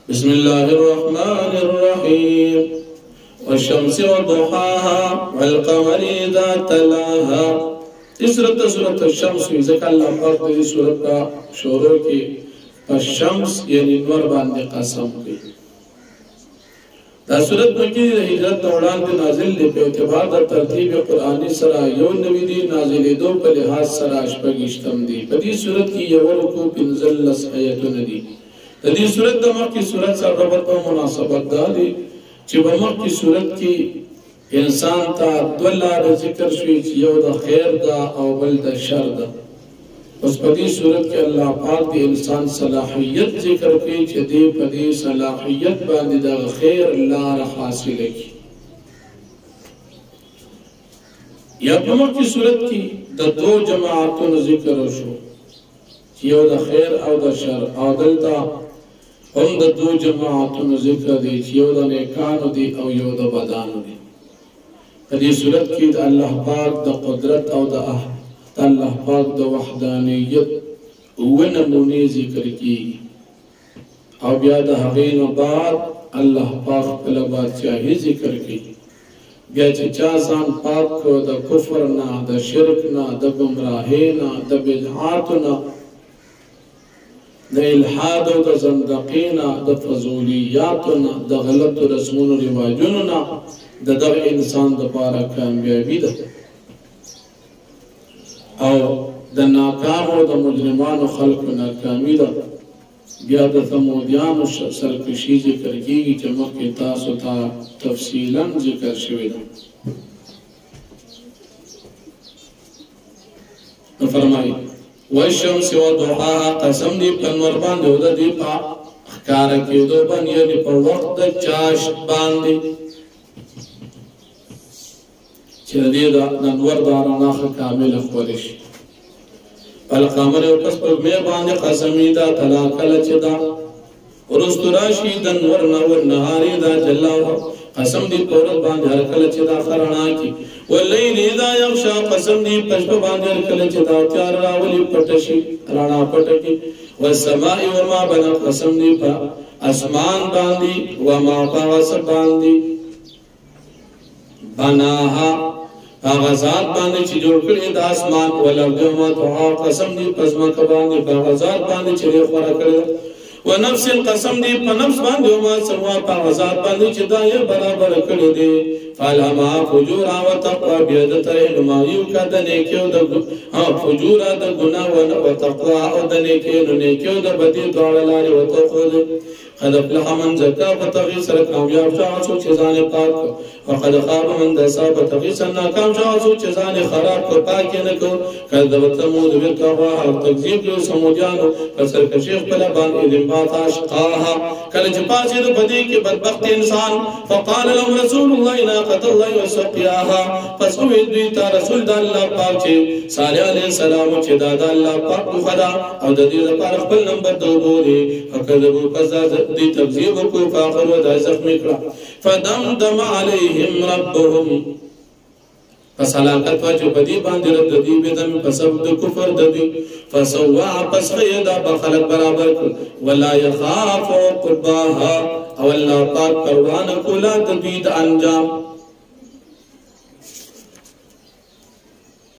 بسم الله الرحمن الرحيم والشمس وضحاها والقمر إذا تلاها. اس سورة الشمس ذکر اللہ پاک دی سورت کا شروع کی الشمس یعنی نور باندې قسم کی. دا سورت مکی ہجرت دوران دی نازل دی په اعتبار د ترتیب قرآنی سره یو نوی دی نازل دو په لحاظ سره شپږشتم دی. په دې سورت کې یو رکوع 15 آیتونه دي. د دې سورت د مکی سورت سره ربط او مناسبت دا دی چې په مکی سورت کې انسان ته دوه ذکر شوی چې یو د خیر دا او بل د شر دا. پس په دې صورت کې الله پاک د انسان صلاحیت ذکر کوي چې دې په دې صلاحیت باندې د خیر لار حاصله کړي. یا په مکه صورت کې د دو جماعتونو ذکر وشو چې یو د خیر او د شر، او دلته هم د دو جماعتونو ذکر دی چې یو د نیکانو دی او یو د بدانو دی. په دې صورت کې د الله پاک د قدرت او د الله پاک د وحدانیت ونمونه ذکر کیږي، او بیا د هغې نه بعد الله پاک خپله بادشاهي ذکر کوي. بیا چې چا ځان پاک کړو د کفر نه، د شرک نه، د ګمراهۍ نه، د بدعاتو نه، د الحاد او د زندقۍ نه، د فضولیاتو نه، د غلطو رسمونو رواجونو نه، د دغه انسان دپاره کامیابي ده، او د ناکامو د مجرمانو خلقو ناکامي ده. بیا د ثمودیانو سرکشي ذکر کیږي چې مخکې تاسو ته تفصیلا ذکر شوی ده. نو فرمایي والشمس وضحاها، قسم دی په نور باندې او د دې په ښکاره کېدو باندې، یعنې په وخت د چاشت باندې چې د دې د نور د رڼا ښه کامله خپره شي. والقمر او پس په مې باندې قسمي دا تلا کله چې دا وروستو راشي د نور نه والنهارې دا جلا قسم دی په ورځ باندې هر کله چې دا رڼا کي. واللیل اذا یغشا، قسم دی په شپه باندې هر کله چې دا تیار راولي پټ شي، رڼا پټ کي. والسماء وما بنا، قسم دی په اسمان باندې وما پاس باندې بناها، هغه ذات باندې چې جوړ کړی د اسمان، والارض وما طحاها، قسم دی په ځمکه باندې په هغه ذات باندې چې خورا کړی. ونفس، قسم دی په نفس باندې وما سوا، په هغه ذات باندې چې دا یې برابر کړی دی. فالهمها فجورها وتقوى، بیا د ته رهنمایي وکړه د نیکیو د فجورها د ګناه او تقوا، او د نیکیو د بدۍ دواړه لارې ورته وښودې. قد افلح من زکا، په تغیر سره کامیاب شو هغه څوک چې ځان یې پاک کړ. وقد خاب من دسا، په تغیر سره ناکام شو هغه څوک چې ځان یې خراب کړ، پاک یې نه کړ. کذبت ثمود بالطغوا، او تکذیب کړي ثمودیانو په سرکشي خپله باندې اذ انبعث اشقاها، کله چې پاڅېد په دې کې بدبخت انسان. فقال لهم رسول الله ناقة الله وسقياها، پس وویل دوی ته رسول د الله پاک چې صالح علیه السلام چې دا د الله پاک اوښه ده او د دې لپاره خپل نمبر د اوبو دی. فکذبوا، پس دی تکذیب وکړو، فآخر دا زخمي کړه. فدمدم علیهم ربهم، پس هلاکت واچو په دې باندې رب د دې بدم په سبب د کفر د دوی. فسوا، پس ښه دا به خلک برابر کړ. ولا یخاف عقباها، او الله پاک پروانه کولا د دوی د انجام.